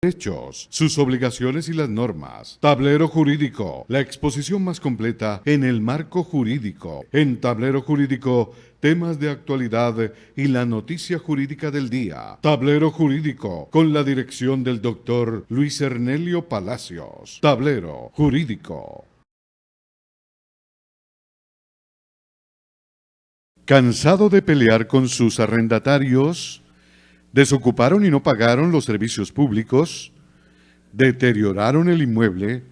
Derechos, sus obligaciones y las normas. Tablero Jurídico, la exposición más completa en el marco jurídico. En Tablero Jurídico, temas de actualidad y la noticia jurídica del día. Tablero Jurídico, con la dirección del doctor Luis Ernelio Palacios. Tablero Jurídico. ¿Cansado de pelear con sus arrendatarios? ¿Desocuparon y no pagaron los servicios públicos? ¿Deterioraron el inmueble?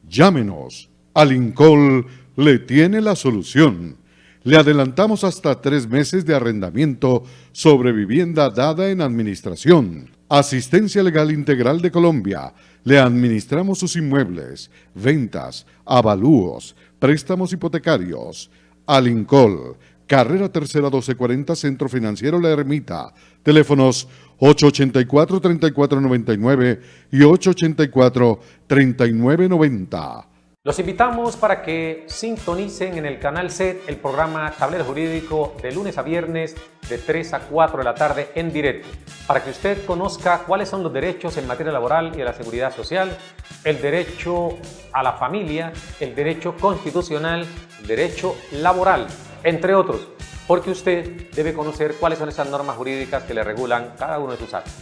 Llámenos. Alincol le tiene la solución. Le adelantamos hasta 3 meses de arrendamiento sobre vivienda dada en administración. Asistencia Legal Integral de Colombia. Le administramos sus inmuebles, ventas, avalúos, préstamos hipotecarios. Alincol. Carrera Tercera 1240, Centro Financiero La Ermita. Teléfonos 884-3499 y 884-3990. Los invitamos para que sintonicen en el canal SET el programa Tablero Jurídico de lunes a viernes de 3 a 4 de la tarde en directo, para que usted conozca cuáles son los derechos en materia laboral y de la seguridad social, el derecho a la familia, el derecho constitucional, el derecho laboral, entre otros, porque usted debe conocer cuáles son esas normas jurídicas que le regulan cada uno de sus actos.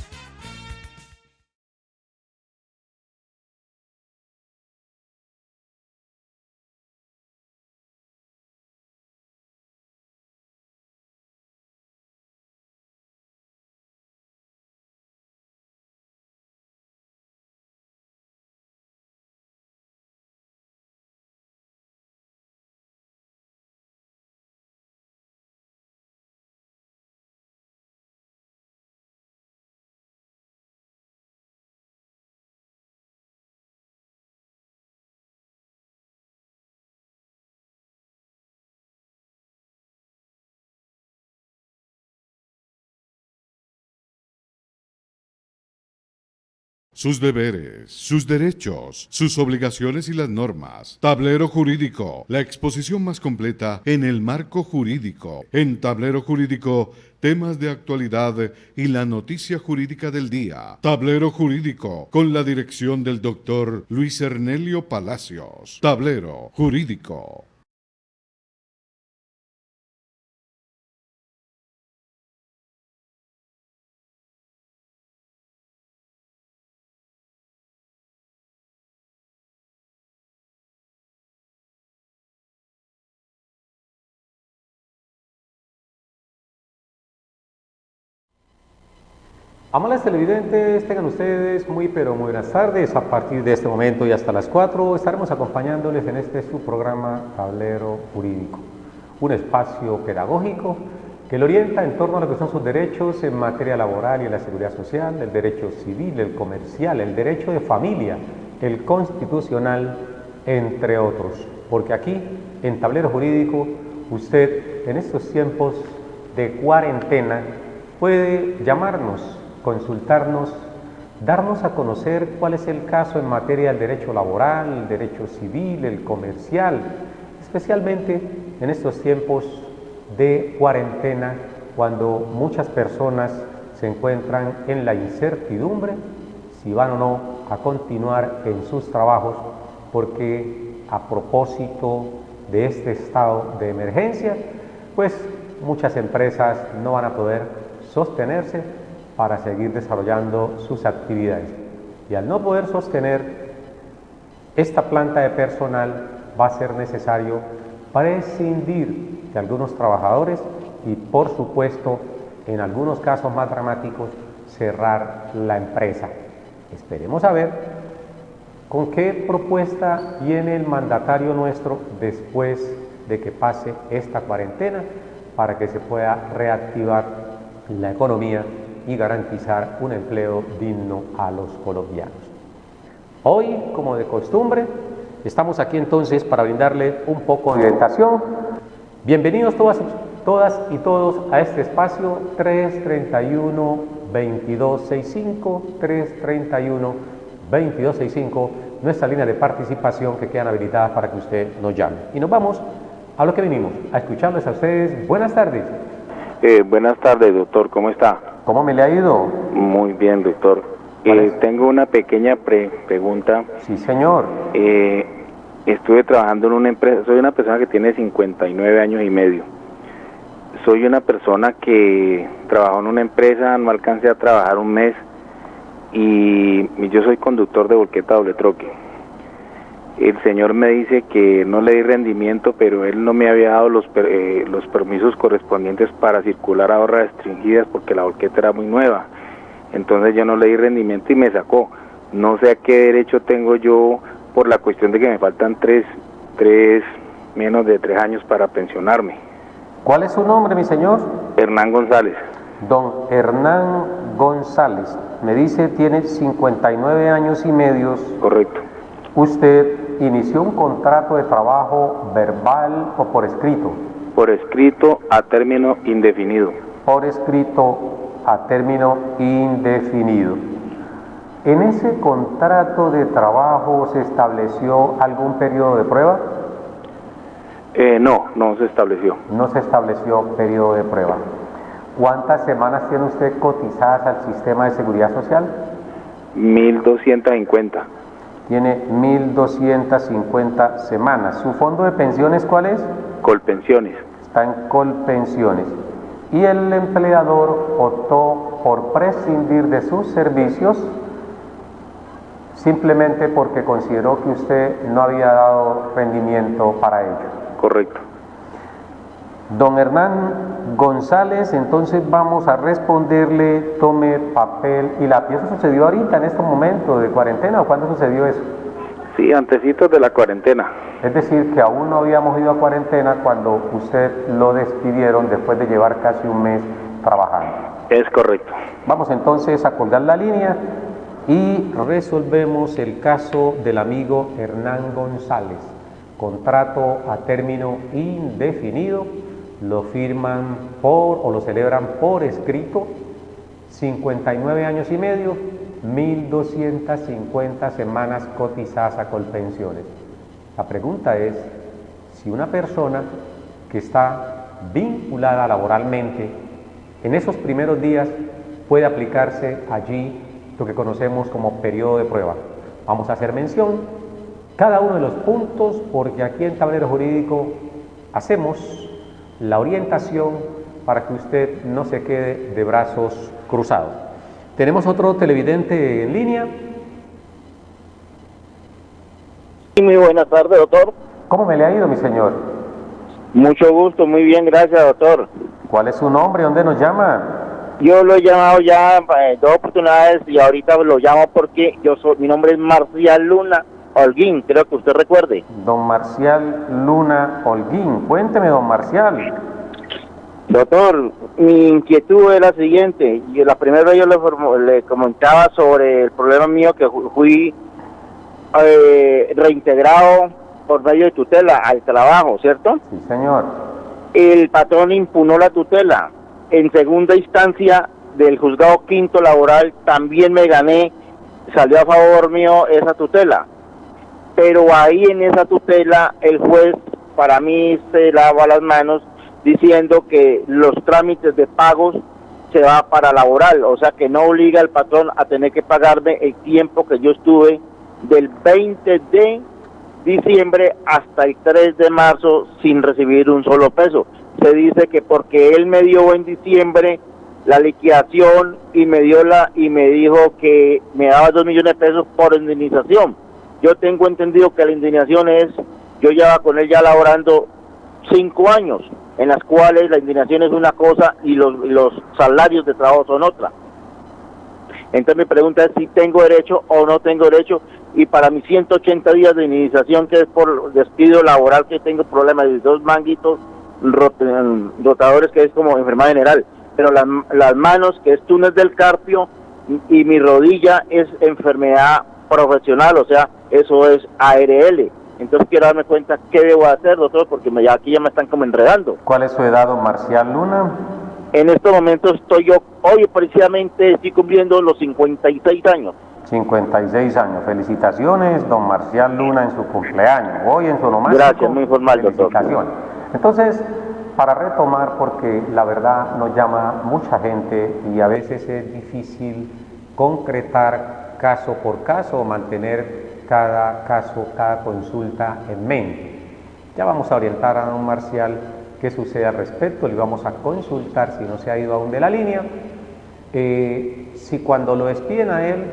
Sus deberes, sus derechos, sus obligaciones y las normas. Tablero Jurídico, la exposición más completa en el marco jurídico. En Tablero Jurídico, temas de actualidad y la noticia jurídica del día. Tablero Jurídico, con la dirección del doctor Luis Ernelio Palacios. Tablero Jurídico. Amables televidentes, tengan ustedes muy pero muy buenas tardes. A partir de este momento y hasta las 4 estaremos acompañándoles en este su programa Tablero Jurídico, un espacio pedagógico que le orienta en torno a lo que son sus derechos en materia laboral y en la seguridad social, el derecho civil, el comercial, el derecho de familia, el constitucional, entre otros. Porque aquí, en Tablero Jurídico, usted en estos tiempos de cuarentena puede llamarnos, consultarnos, darnos a conocer cuál es el caso en materia del derecho laboral, el derecho civil, el comercial, especialmente en estos tiempos de cuarentena, cuando muchas personas se encuentran en la incertidumbre si van o no a continuar en sus trabajos, porque a propósito de este estado de emergencia, pues muchas empresas no van a poder sostenerse para seguir desarrollando sus actividades. Y al no poder sostener esta planta de personal, va a ser necesario prescindir de algunos trabajadores y, por supuesto, en algunos casos más dramáticos, cerrar la empresa. Esperemos a ver con qué propuesta viene el mandatario nuestro después de que pase esta cuarentena para que se pueda reactivar la economía y garantizar un empleo digno a los colombianos. Hoy, como de costumbre, estamos aquí entonces para brindarle un poco de orientación. Bienvenidos todas y todos a este espacio 331-2265, 331-2265, nuestra línea de participación que quedan habilitadas para que usted nos llame. Y nos vamos a lo que venimos, a escucharles a ustedes. Buenas tardes. Buenas tardes, doctor, ¿cómo está? ¿Cómo me le ha ido? Muy bien, doctor. ¿Cuál es? Tengo una pequeña pregunta. Sí, señor. Estuve trabajando en una empresa, soy una persona que tiene 59 años y medio. Soy una persona que trabajó en una empresa, no alcancé a trabajar un mes y yo soy conductor de volqueta doble troque. El señor me dice que no le di rendimiento, pero él no me había dado los permisos correspondientes para circular a horas restringidas porque la volqueta era muy nueva. Entonces yo no le di rendimiento y me sacó. No sé a qué derecho tengo yo por la cuestión de que me faltan menos de 3 años para pensionarme. ¿Cuál es su nombre, mi señor? Hernán González. Don Hernán González. Me dice, tiene 59 años y medio. Correcto. ¿Usted inició un contrato de trabajo verbal o por escrito? Por escrito a término indefinido. Por escrito a término indefinido. ¿En ese contrato de trabajo se estableció algún periodo de prueba? No se estableció. No se estableció periodo de prueba. ¿Cuántas semanas tiene usted cotizadas al sistema de seguridad social? 1250. Tiene 1250 semanas. ¿Su fondo de pensiones cuál es? Colpensiones. Está en Colpensiones. Y el empleador optó por prescindir de sus servicios simplemente porque consideró que usted no había dado rendimiento para ello. Correcto. Don Hernán González, entonces vamos a responderle, tome papel y lápiz. ¿Eso sucedió ahorita, en este momento de cuarentena, o cuándo sucedió eso? Sí, antecitos de la cuarentena. Es decir, que aún no habíamos ido a cuarentena cuando usted lo despidieron después de llevar casi un mes trabajando. Es correcto. Vamos entonces a colgar la línea y resolvemos el caso del amigo Hernán González. Contrato a término indefinido, lo firman o lo celebran por escrito, 59 años y medio, 1250 semanas cotizadas a Colpensiones. La pregunta es si una persona que está vinculada laboralmente en esos primeros días puede aplicarse allí lo que conocemos como periodo de prueba. Vamos a hacer mención cada uno de los puntos porque aquí en Tablero Jurídico hacemos la orientación para que usted no se quede de brazos cruzados. ¿Tenemos otro televidente en línea? Muy buenas tardes, doctor. ¿Cómo me le ha ido, mi señor? Mucho gusto, muy bien, gracias, doctor. ¿Cuál es su nombre? ¿Dónde nos llama? Yo lo he llamado ya 2 oportunidades y ahorita lo llamo porque mi nombre es Marcial Luna Holguín, creo que usted recuerde. Don Marcial Luna Holguín. Cuénteme, don Marcial. Doctor, mi inquietud es la siguiente. La primera vez yo le comentaba sobre el problema mío que fui reintegrado por medio de tutela al trabajo, ¿cierto? Sí, señor. El patrón impugnó la tutela. En segunda instancia del juzgado quinto laboral también me gané, salió a favor mío esa tutela. Pero ahí en esa tutela el juez para mí se lava las manos diciendo que los trámites de pagos se va para laboral, o sea que no obliga al patrón a tener que pagarme el tiempo que yo estuve del 20 de diciembre hasta el 3 de marzo sin recibir un solo peso. Se dice que porque él me dio en diciembre la liquidación y me dijo que me daba 2 millones de pesos por indemnización. Yo tengo entendido que la indemnización yo llevaba con él ya laborando 5 años, en las cuales la indemnización es una cosa y los salarios de trabajo son otra. Entonces mi pregunta es si tengo derecho o no tengo derecho, y para mis 180 días de indemnización, que es por despido laboral, que tengo problemas de 2 manguitos rotadores, que es como enfermedad general, pero las manos, que es túnel del carpio, y mi rodilla es enfermedad profesional, o sea, eso es ARL. Entonces quiero darme cuenta qué debo hacer, doctor, porque aquí ya me están como enredando. ¿Cuál es su edad, don Marcial Luna? En estos momentos estoy yo, hoy precisamente estoy cumpliendo los 56 años. 56 años. Felicitaciones, don Marcial Luna, en su cumpleaños. Hoy en su onomástico. Gracias, muy formal, doctor. Felicitaciones. Entonces, para retomar, porque la verdad nos llama mucha gente y a veces es difícil concretar caso por caso o mantener cada caso, cada consulta en mente. Ya vamos a orientar a don Marcial qué sucede al respecto, le vamos a consultar si no se ha ido aún de la línea, si cuando lo despiden a él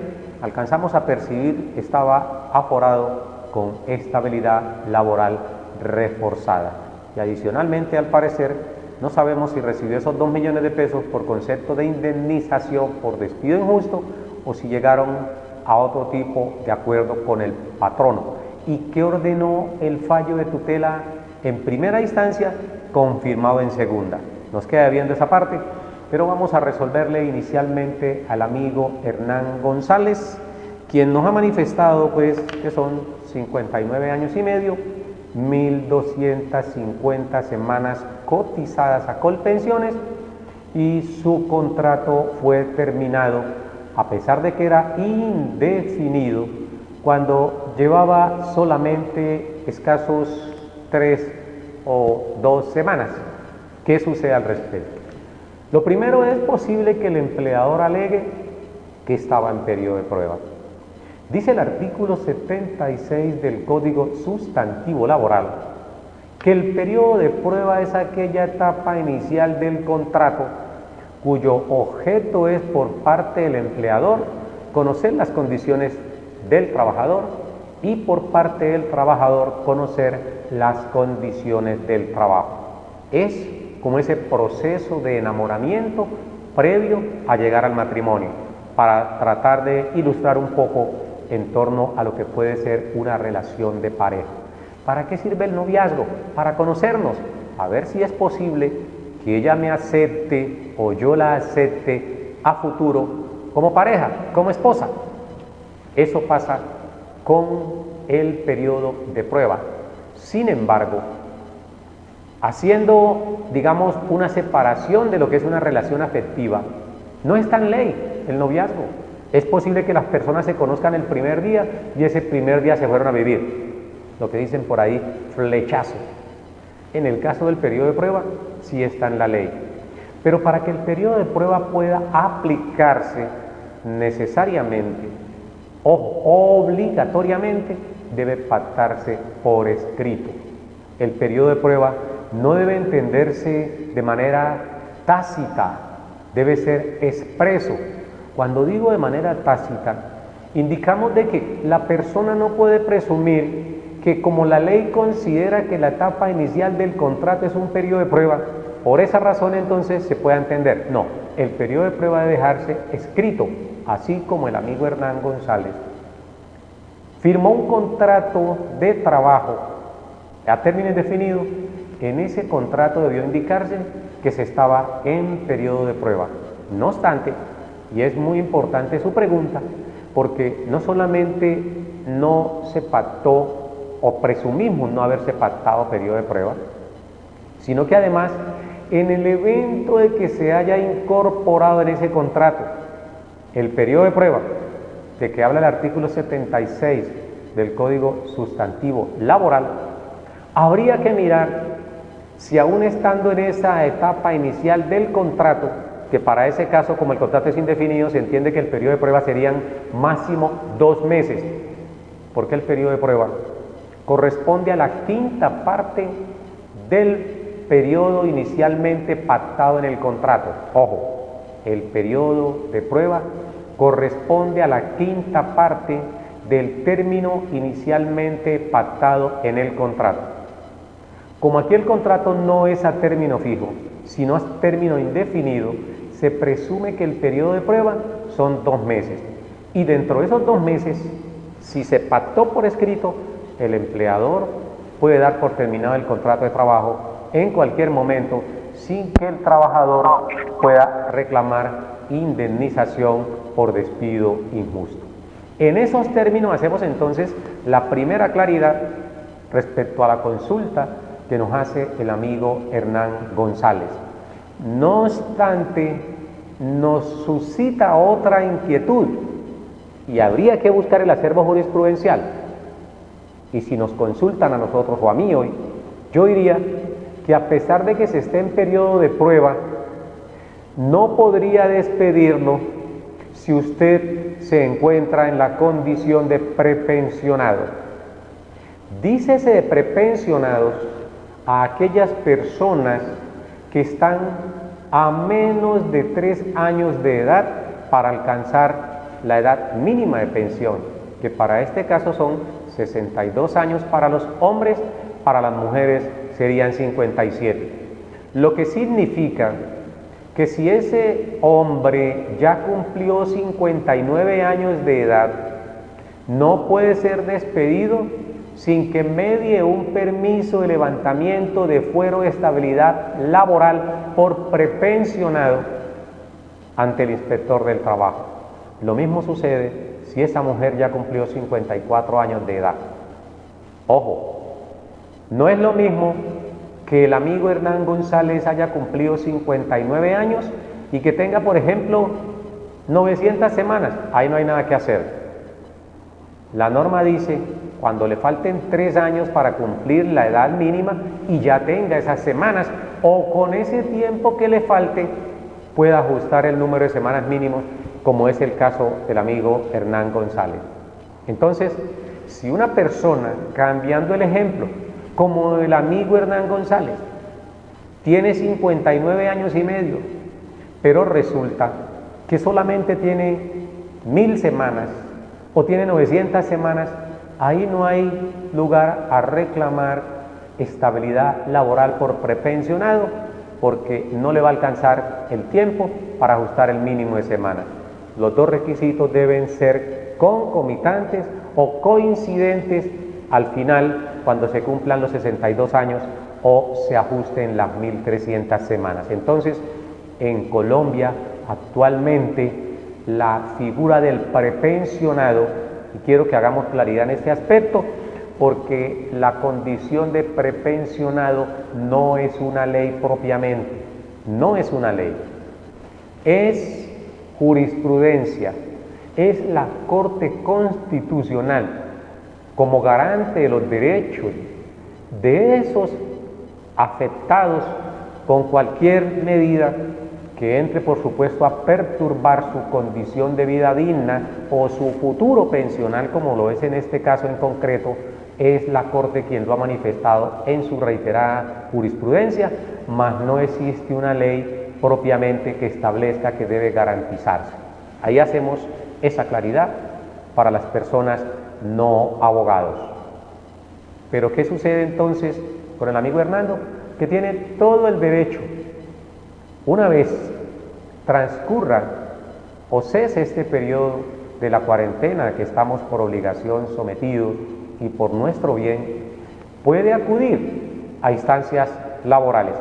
alcanzamos a percibir estaba aforado con estabilidad laboral reforzada. Y adicionalmente, al parecer, no sabemos si recibió esos 2 millones de pesos por concepto de indemnización por despido injusto o si llegaron a otro tipo de acuerdo con el patrono. ¿Y qué ordenó el fallo de tutela en primera instancia, confirmado en segunda? Nos queda viendo esa parte, pero vamos a resolverle inicialmente al amigo Hernán González, quien nos ha manifestado pues que son 59 años y medio, 1.250 semanas cotizadas a Colpensiones y su contrato fue terminado, a pesar de que era indefinido, cuando llevaba solamente escasos 3 o 2 semanas. ¿Qué sucede al respecto? Lo primero, es posible que el empleador alegue que estaba en periodo de prueba. Dice el artículo 76 del Código Sustantivo Laboral que el periodo de prueba es aquella etapa inicial del contrato cuyo objeto es por parte del empleador conocer las condiciones del trabajador y por parte del trabajador conocer las condiciones del trabajo. Es como ese proceso de enamoramiento previo a llegar al matrimonio, para tratar de ilustrar un poco en torno a lo que puede ser una relación de pareja. ¿Para qué sirve el noviazgo? Para conocernos, a ver si es posible que ella me acepte o yo la acepte a futuro como pareja, como esposa. Eso pasa con el periodo de prueba. Sin embargo, haciendo, digamos, una separación de lo que es una relación afectiva, no está en ley el noviazgo. Es posible que las personas se conozcan el primer día y ese primer día se fueron a vivir, lo que dicen por ahí, flechazo. En el caso del periodo de prueba, sí está en la ley. Pero para que el periodo de prueba pueda aplicarse necesariamente, ojo, obligatoriamente, debe pactarse por escrito. El periodo de prueba no debe entenderse de manera tácita, debe ser expreso. Cuando digo de manera tácita, indicamos de que la persona no puede presumir que como la ley considera que la etapa inicial del contrato es un periodo de prueba, por esa razón entonces se pueda entender. No, el periodo de prueba debe dejarse escrito, así como el amigo Hernán González firmó un contrato de trabajo a término indefinido. En ese contrato debió indicarse que se estaba en periodo de prueba. No obstante, y es muy importante su pregunta, porque no solamente no se pactó o presumimos no haberse pactado periodo de prueba, sino que además en el evento de que se haya incorporado en ese contrato el periodo de prueba de que habla el artículo 76 del Código Sustantivo Laboral, habría que mirar si aún estando en esa etapa inicial del contrato, que para ese caso, como el contrato es indefinido, se entiende que el periodo de prueba serían máximo 2 meses, porque el periodo de prueba corresponde a la quinta parte del periodo inicialmente pactado en el contrato. Ojo, el periodo de prueba corresponde a la quinta parte del término inicialmente pactado en el contrato. Como aquí el contrato no es a término fijo, sino a término indefinido, se presume que el periodo de prueba son 2 meses. Y dentro de esos 2 meses, si se pactó por escrito, el empleador puede dar por terminado el contrato de trabajo en cualquier momento sin que el trabajador pueda reclamar indemnización por despido injusto. En esos términos hacemos entonces la primera claridad respecto a la consulta que nos hace el amigo Hernán González. No obstante, nos suscita otra inquietud y habría que buscar el acervo jurisprudencial. Y si nos consultan a nosotros o a mí hoy, yo diría que a pesar de que se esté en periodo de prueba, no podría despedirlo si usted se encuentra en la condición de prepensionado. Dícese de prepensionados a aquellas personas que están a menos de 3 años de edad para alcanzar la edad mínima de pensión, que para este caso son 62 años para los hombres, para las mujeres serían 57. Lo que significa que si ese hombre ya cumplió 59 años de edad, no puede ser despedido sin que medie un permiso de levantamiento de fuero de estabilidad laboral por prepensionado ante el inspector del trabajo. Lo mismo sucede si esa mujer ya cumplió 54 años de edad. Ojo, no es lo mismo que el amigo Hernán González haya cumplido 59 años y que tenga, por ejemplo, 900 semanas. Ahí no hay nada que hacer. La norma dice, cuando le falten 3 años para cumplir la edad mínima y ya tenga esas semanas, o con ese tiempo que le falte, pueda ajustar el número de semanas mínimos, como es el caso del amigo Hernán González. Entonces, si una persona, cambiando el ejemplo, como el amigo Hernán González, tiene 59 años y medio, pero resulta que solamente tiene 1000 semanas o tiene 900 semanas, ahí no hay lugar a reclamar estabilidad laboral por prepensionado, porque no le va a alcanzar el tiempo para ajustar el mínimo de semanas. Los dos requisitos deben ser concomitantes o coincidentes al final, cuando se cumplan los 62 años o se ajusten las 1300 semanas. Entonces, en Colombia actualmente la figura del prepensionado, y quiero que hagamos claridad en este aspecto, porque la condición de prepensionado no es una ley propiamente, no es una ley, es jurisprudencia, es la Corte Constitucional como garante de los derechos de esos afectados con cualquier medida que entre, por supuesto, a perturbar su condición de vida digna o su futuro pensional, como lo es en este caso en concreto. Es la Corte quien lo ha manifestado en su reiterada jurisprudencia, mas no existe una ley propiamente que establezca que debe garantizarse. Ahí hacemos esa claridad para las personas no abogados. Pero ¿qué sucede entonces con el amigo Hernando? Que tiene todo el derecho, una vez transcurra o cese este periodo de la cuarentena que estamos por obligación sometidos y por nuestro bien, puede acudir a instancias laborales.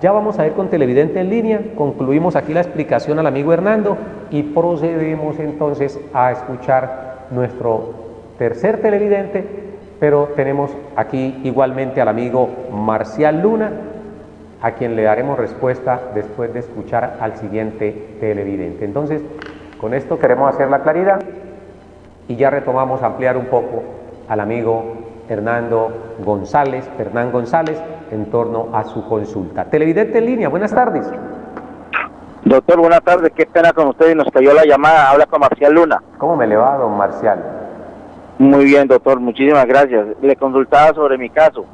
Ya vamos a ir con televidente en línea, concluimos aquí la explicación al amigo Hernando y procedemos entonces a escuchar nuestro tercer televidente, pero tenemos aquí igualmente al amigo Marcial Luna, a quien le daremos respuesta después de escuchar al siguiente televidente. Entonces, con esto queremos hacer la claridad y ya retomamos a ampliar un poco al amigo Hernán González, en torno a su consulta. Televidente en línea, buenas tardes. Doctor, buenas tardes, qué pena con usted, nos cayó la llamada, habla con Marcial Luna. ¿Cómo me le va, don Marcial? Muy bien, doctor, muchísimas gracias. Le consultaba sobre mi caso.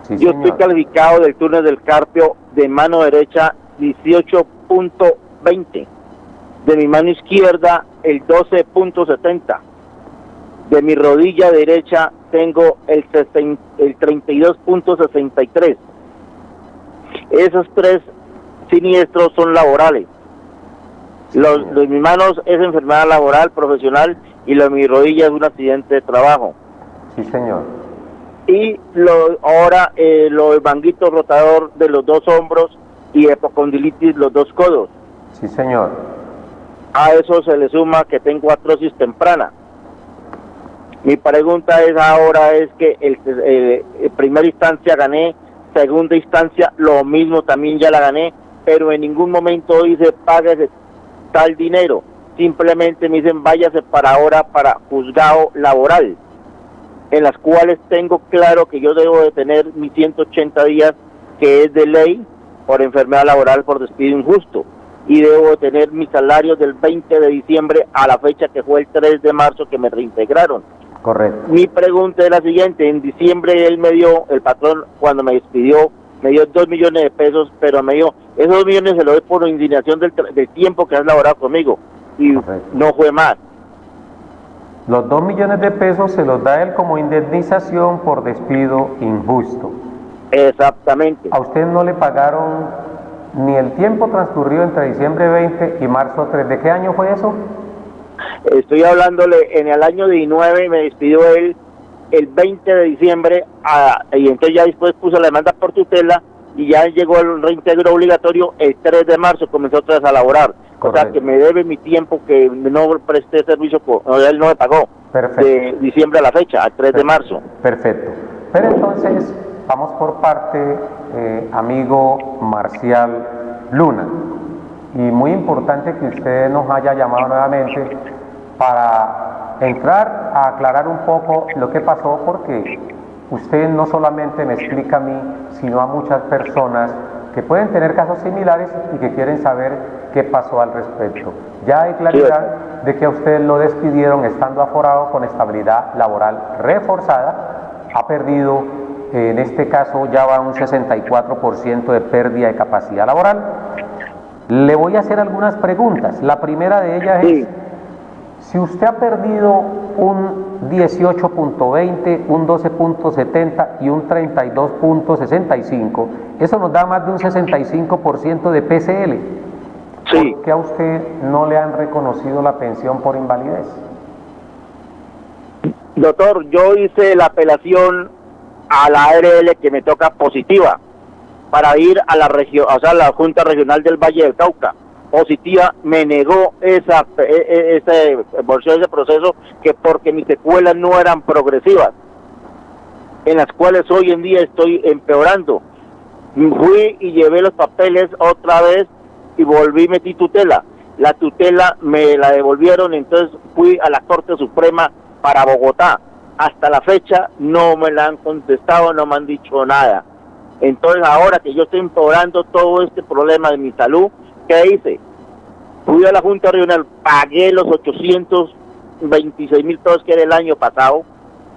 Sí, yo señor. Estoy calificado del túnel del carpio de mano derecha 18.20, de mi mano izquierda el 12.70, de mi rodilla derecha tengo el 32.63. Esos 3 siniestros son laborales. Los de mis manos es enfermedad laboral profesional y lo de mi rodilla es un accidente de trabajo. Sí, señor. Y ahora lo del manguito rotador de los 2 hombros y epicondilitis los 2 codos. Sí, señor. A eso se le suma que tengo artrosis temprana. Mi pregunta es ahora es que en primera instancia gané, segunda instancia lo mismo también ya la gané, pero en ningún momento dice páguese tal dinero, simplemente me dicen váyase para ahora para juzgado laboral, en las cuales tengo claro que yo debo de tener mis 180 días que es de ley por enfermedad laboral por despido injusto, y debo tener mi salario del 20 de diciembre a la fecha que fue el 3 de marzo que me reintegraron. Correcto. Mi pregunta es la siguiente: en diciembre él me dio, el patrón cuando me despidió, me dio 2 millones de pesos, pero me dio, esos 2 millones se los doy por indignación del tiempo que has laborado conmigo, y Correcto. no fue más. Los 2 millones de pesos se los da él como indemnización por despido injusto. Exactamente. ¿A usted no le pagaron ni el tiempo transcurrido entre diciembre 20 y marzo 3? ¿De qué año fue eso? Estoy hablándole, en el año 19 me despidió él el 20 de diciembre, y entonces ya después puso la demanda por tutela, y ya llegó el reintegro obligatorio el 3 de marzo, comenzó otra vez a laborar. Correcto. O sea que me debe mi tiempo que no presté servicio, él no me pagó. Perfecto. De diciembre a la fecha, al 3 de marzo. Perfecto. Pero entonces, vamos por parte, amigo Marcial Luna. Y muy importante que usted nos haya llamado nuevamente para entrar a aclarar un poco lo que pasó, porque usted no solamente me explica a mí, sino a muchas personas que pueden tener casos similares y que quieren saber qué pasó al respecto. Ya hay claridad de que a usted lo despidieron estando aforado con estabilidad laboral reforzada, ha perdido, en este caso ya va un 64% de pérdida de capacidad laboral. Le voy a hacer algunas preguntas. La primera de ellas es, si usted ha perdido un 18.20, un 12.70 y un 32.65, eso nos da más de un 65% de PCL. Sí. ¿Por qué a usted no le han reconocido la pensión por invalidez? Doctor, yo hice la apelación a la ARL que me toca positiva para ir a la región, o sea, la Junta Regional del Valle del Cauca. Positiva me negó ese proceso, que porque mis secuelas no eran progresivas, en las cuales hoy en día estoy empeorando. Fui y llevé los papeles otra vez y volví, metí tutela. La tutela me la devolvieron, entonces fui a la Corte Suprema para Bogotá. Hasta la fecha no me la han contestado, no me han dicho nada. Entonces ahora que yo estoy empeorando todo este problema de mi salud, ¿qué hice? Fui a la Junta Regional, pagué los 826.000 pesos que era el año pasado,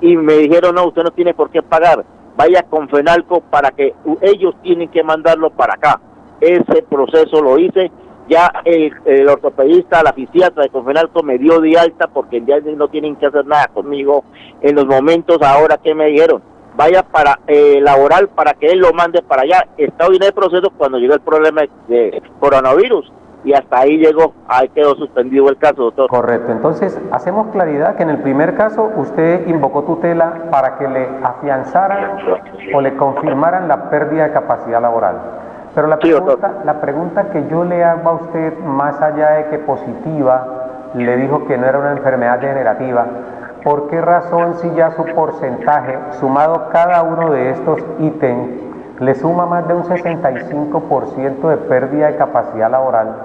y me dijeron, no, usted no tiene por qué pagar, vaya con FENALCO para que ellos tienen que mandarlo para acá. Ese proceso lo hice, ya el ortopedista, la fisiatra de Confenalco me dio de alta porque ya no tienen que hacer nada conmigo en los momentos ahora que me dijeron. Vaya para laboral para que él lo mande para allá. Estaba en el proceso cuando llegó el problema de coronavirus y hasta ahí llegó, ahí quedó suspendido el caso, doctor. Correcto, entonces hacemos claridad que en el primer caso usted invocó tutela para que le afianzaran o le confirmaran la pérdida de capacidad laboral. Pero la pregunta que yo le hago a usted, más allá de que positiva, le dijo que no era una enfermedad degenerativa, ¿por qué razón, si ya su porcentaje, sumado cada uno de estos ítems, le suma más de un 65% de pérdida de capacidad laboral,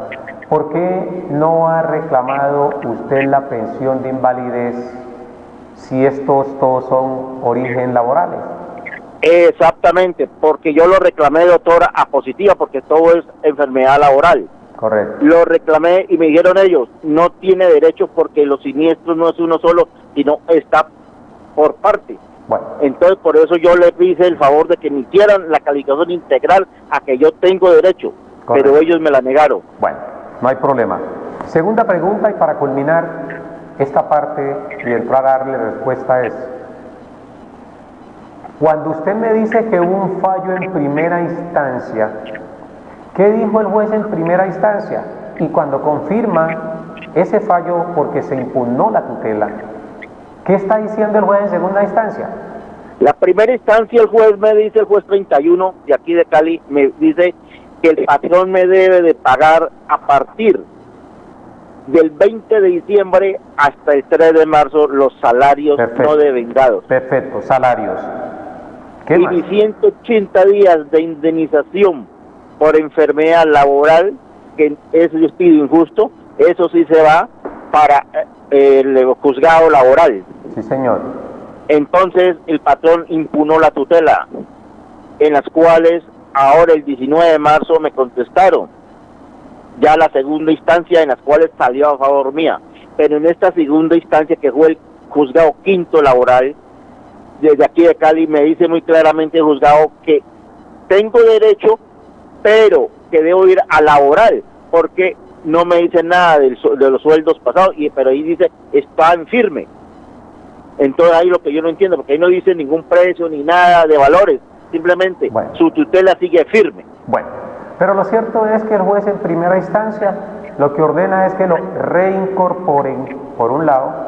por qué no ha reclamado usted la pensión de invalidez si estos todos son origen laborales? Exactamente, porque yo lo reclamé, doctora, a positiva, porque todo es enfermedad laboral. Correcto. Lo reclamé y me dijeron ellos, no tiene derecho porque los siniestros no es uno solo, sino está por parte. Bueno. Entonces por eso yo les hice el favor de que me hicieran la calificación integral a que yo tengo derecho. Correcto. Pero ellos me la negaron. Bueno, no hay problema. Segunda pregunta, y para culminar esta parte y entrar a darle respuesta, es: cuando usted me dice que hubo un fallo en primera instancia, ¿qué dijo el juez en primera instancia? Y cuando confirma ese fallo porque se impugnó la tutela, ¿qué está diciendo el juez en segunda instancia? La primera instancia el juez me dice, el juez 31 de aquí de Cali, me dice que el patrón me debe de pagar a partir del 20 de diciembre hasta el 3 de marzo los salarios no devengados. Perfecto, salarios. ¿Qué más? Y 180 días de indemnización por enfermedad laboral, que es despido injusto, eso sí se va para el juzgado laboral. Sí, señor. Entonces el patrón impugnó la tutela, en las cuales ahora el 19 de marzo me contestaron ya la segunda instancia en las cuales salió a favor mía. Pero en esta segunda instancia, que fue el juzgado quinto laboral, desde aquí de Cali, me dice muy claramente el juzgado que tengo derecho, pero que debo ir a laboral, porque no me dice nada de los sueldos pasados, pero ahí dice, está en firme. Entonces ahí lo que yo no entiendo, porque ahí no dice ningún precio ni nada de valores, simplemente su tutela sigue firme. Bueno, pero lo cierto es que el juez en primera instancia lo que ordena es que lo reincorporen, por un lado.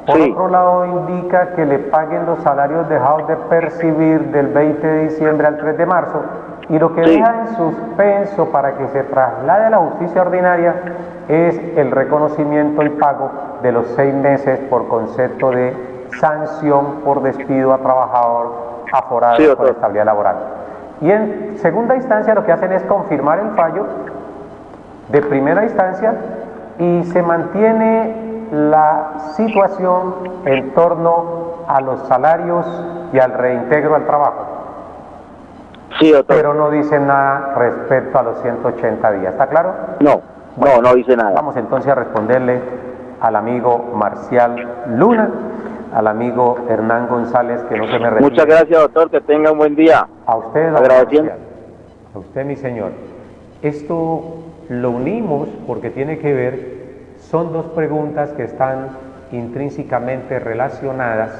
Por otro lado, indica que le paguen los salarios dejados de percibir del 20 de diciembre al 3 de marzo, y lo que deja en suspenso para que se traslade a la justicia ordinaria es el reconocimiento y pago de los 6 meses por concepto de sanción por despido a trabajador aforado por estabilidad laboral. Y en segunda instancia lo que hacen es confirmar el fallo de primera instancia y se mantiene la situación en torno a los salarios y al reintegro al trabajo. Sí, doctor. Pero no dice nada respecto a los 180 días. ¿Está claro? No, no dice nada. Vamos entonces a responderle al amigo Marcial Luna, al amigo Hernán González, que no se me refiere. Muchas gracias, doctor, que tenga un buen día. A usted, agradeciendo. A usted, mi señor. Esto lo unimos porque tiene que ver, son dos preguntas que están intrínsecamente relacionadas,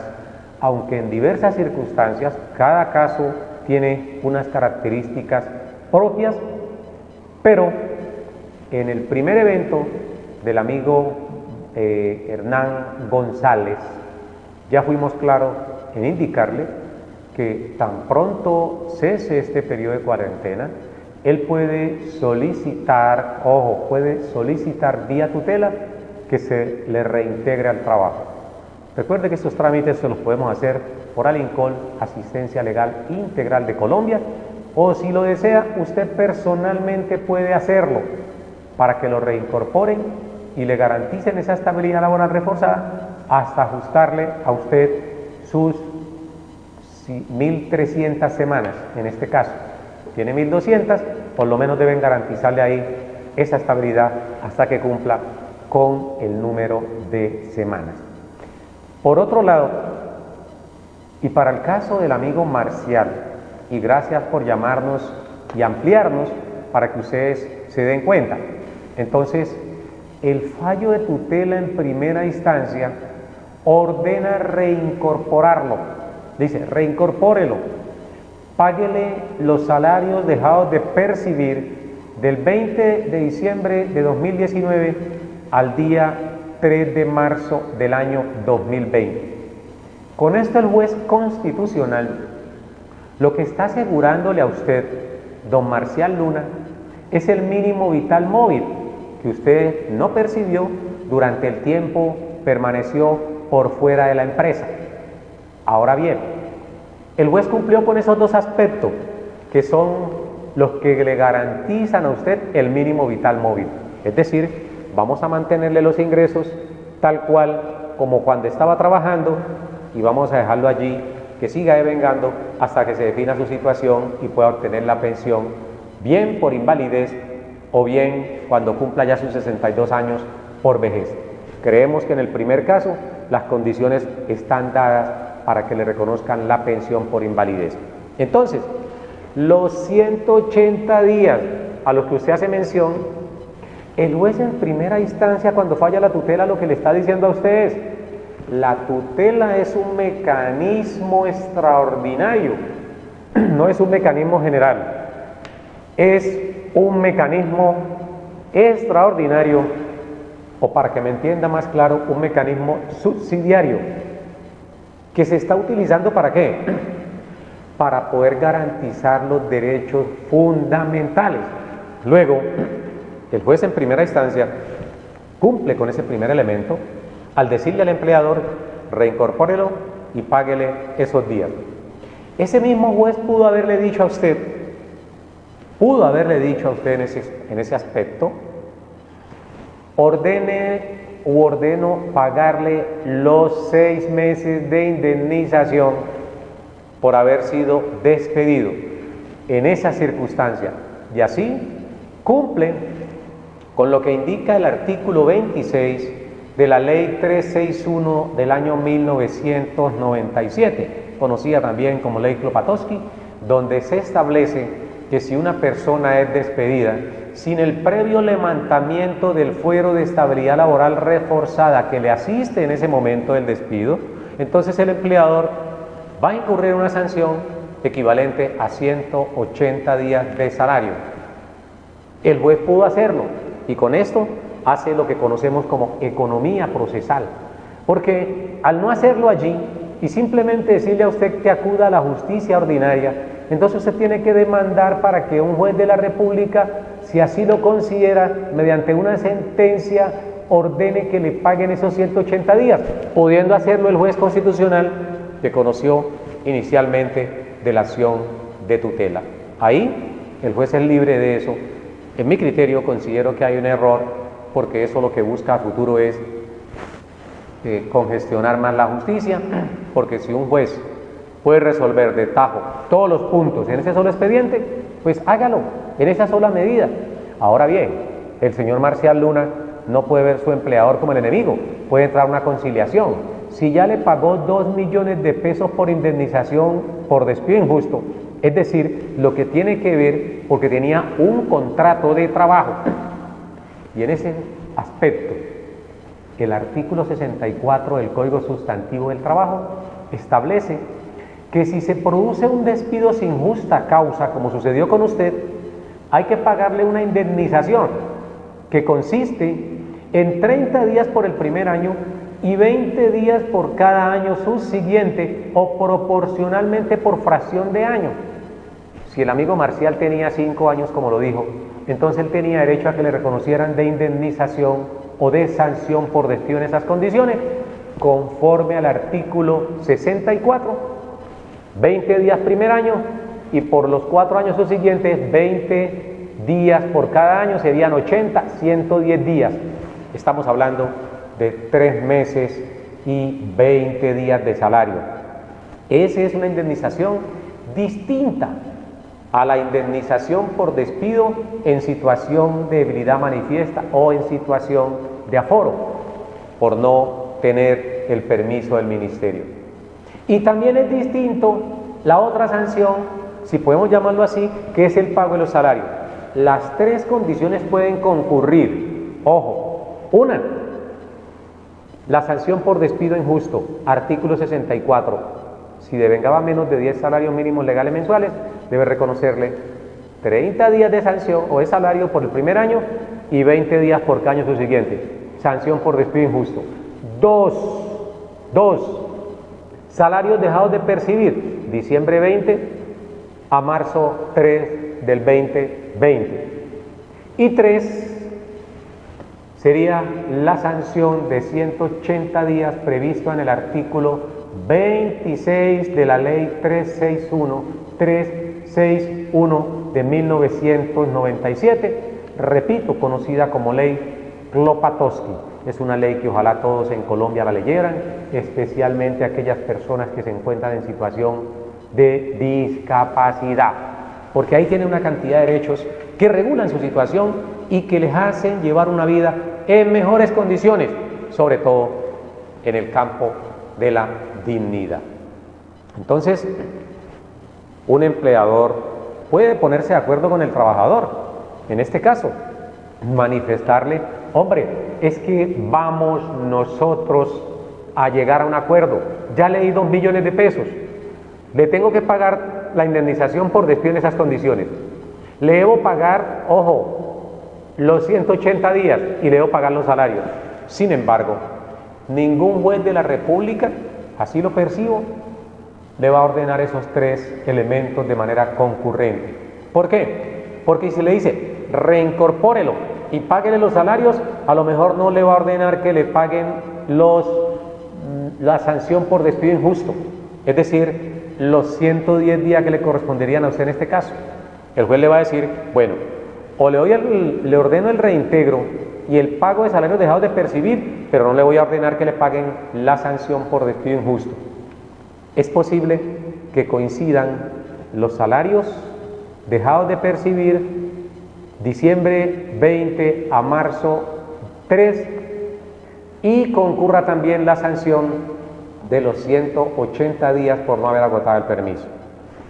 aunque en diversas circunstancias, cada caso tiene unas características propias, pero en el primer evento del amigo Hernán González, ya fuimos claros en indicarle que tan pronto cese este periodo de cuarentena, él puede solicitar, puede solicitar vía tutela que se le reintegre al trabajo. Recuerde que estos trámites se los podemos hacer por Alincol, Asistencia Legal Integral de Colombia, o si lo desea, usted personalmente puede hacerlo para que lo reincorporen y le garanticen esa estabilidad laboral reforzada hasta ajustarle a usted sus 1.300 semanas, en este caso. Tiene 1.200, por lo menos deben garantizarle ahí esa estabilidad hasta que cumpla con el número de semanas. Por otro lado, y para el caso del amigo Marcial, y gracias por llamarnos y ampliarnos para que ustedes se den cuenta. Entonces, el fallo de tutela en primera instancia ordena reincorporarlo. Dice, reincorpórelo, páguele los salarios dejados de percibir del 20 de diciembre de 2019 al día 3 de marzo del año 2020. Con esto el juez constitucional lo que está asegurándole a usted, don Marcial Luna, es el mínimo vital móvil que usted no percibió durante el tiempo permaneció por fuera de la empresa. Ahora bien, el juez cumplió con esos dos aspectos que son los que le garantizan a usted el mínimo vital móvil. Es decir, vamos a mantenerle los ingresos tal cual como cuando estaba trabajando y vamos a dejarlo allí que siga devengando hasta que se defina su situación y pueda obtener la pensión, bien por invalidez o bien cuando cumpla ya sus 62 años por vejez. Creemos que en el primer caso las condiciones están dadas para que le reconozcan la pensión por invalidez. Entonces, los 180 días a los que usted hace mención, el juez en primera instancia, cuando falla la tutela, lo que le está diciendo a usted es: la tutela es un mecanismo extraordinario, no es un mecanismo general, es un mecanismo extraordinario, o para que me entienda más claro, un mecanismo subsidiario, que se está utilizando ¿para qué? Para poder garantizar los derechos fundamentales. Luego, el juez en primera instancia cumple con ese primer elemento al decirle al empleador: reincorpórelo y páguele esos días. Ese mismo juez pudo haberle dicho a usted en ese aspecto: ordeno pagarle los 6 meses de indemnización por haber sido despedido en esa circunstancia, y así cumple con lo que indica el artículo 26 de la Ley 361 del año 1997, conocida también como Ley Klopatowski, donde se establece que si una persona es despedida sin el previo levantamiento del fuero de estabilidad laboral reforzada que le asiste en ese momento del despido, entonces el empleador va a incurrir en una sanción equivalente a 180 días de salario. El juez pudo hacerlo y con esto hace lo que conocemos como economía procesal, porque al no hacerlo allí y simplemente decirle a usted que acuda a la justicia ordinaria, entonces usted tiene que demandar para que un juez de la República, si así lo considera, mediante una sentencia, ordene que le paguen esos 180 días, pudiendo hacerlo el juez constitucional que conoció inicialmente de la acción de tutela. Ahí el juez es libre de eso. En mi criterio considero que hay un error, porque eso lo que busca a futuro es congestionar más la justicia, porque si un juez puede resolver de tajo todos los puntos en ese solo expediente, pues hágalo en esa sola medida. Ahora bien, el señor Marcial Luna no puede ver a su empleador como el enemigo, puede entrar a una conciliación. Si ya le pagó 2 millones de pesos por indemnización por despido injusto, es decir, lo que tiene que ver porque tenía un contrato de trabajo, y en ese aspecto el artículo 64 del Código Sustantivo del Trabajo establece que si se produce un despido sin justa causa, como sucedió con usted, hay que pagarle una indemnización que consiste en 30 días por el primer año y 20 días por cada año subsiguiente o proporcionalmente por fracción de año. Si el amigo Marcial tenía 5 años, como lo dijo, entonces él tenía derecho a que le reconocieran de indemnización o de sanción por despido en esas condiciones, conforme al artículo 64, 20 días primer año y por los 4 años subsiguientes 20 días por cada año, serían 80, 110 días. Estamos hablando de 3 meses y 20 días de salario. Esa es una indemnización distinta a la indemnización por despido en situación de debilidad manifiesta o en situación de aforo, por no tener el permiso del ministerio. Y también es distinto la otra sanción, si podemos llamarlo así, que es el pago de los salarios. Las 3 condiciones pueden concurrir. Ojo, una, la sanción por despido injusto, artículo 64. Si devengaba menos de 10 salarios mínimos legales mensuales, debe reconocerle 30 días de sanción o de salario por el primer año y 20 días por cada año subsiguiente. Sanción por despido injusto. 2. Salarios dejados de percibir, diciembre 20 a marzo 3 del 2020. Y 3 sería la sanción de 180 días previsto en el artículo 26 de la Ley 361 de 1997, repito, conocida como Ley Klopatowski. Es una ley que ojalá todos en Colombia la leyeran, especialmente aquellas personas que se encuentran en situación de discapacidad, porque ahí tienen una cantidad de derechos que regulan su situación y que les hacen llevar una vida en mejores condiciones, sobre todo en el campo de la dignidad. Entonces, un empleador puede ponerse de acuerdo con el trabajador, en este caso, manifestarle: hombre, es que vamos nosotros a llegar a un acuerdo, ya le di 2 millones de pesos, le tengo que pagar la indemnización por despido en esas condiciones, le debo pagar, ojo, los 180 días y le debo pagar los salarios. Sin embargo, ningún juez de la República, así lo percibo, le va a ordenar esos 3 elementos de manera concurrente. ¿Por qué? Porque si le dice reincorpórelo y páguele los salarios, a lo mejor no le va a ordenar que le paguen la sanción por despido injusto, es decir, los 110 días que le corresponderían a usted en este caso. El juez le va a decir: bueno, o le ordeno el reintegro y el pago de salarios dejados de percibir, pero no le voy a ordenar que le paguen la sanción por despido injusto. Es posible que coincidan los salarios dejados de percibir diciembre 20 a marzo 3, y concurra también la sanción de los 180 días por no haber agotado el permiso.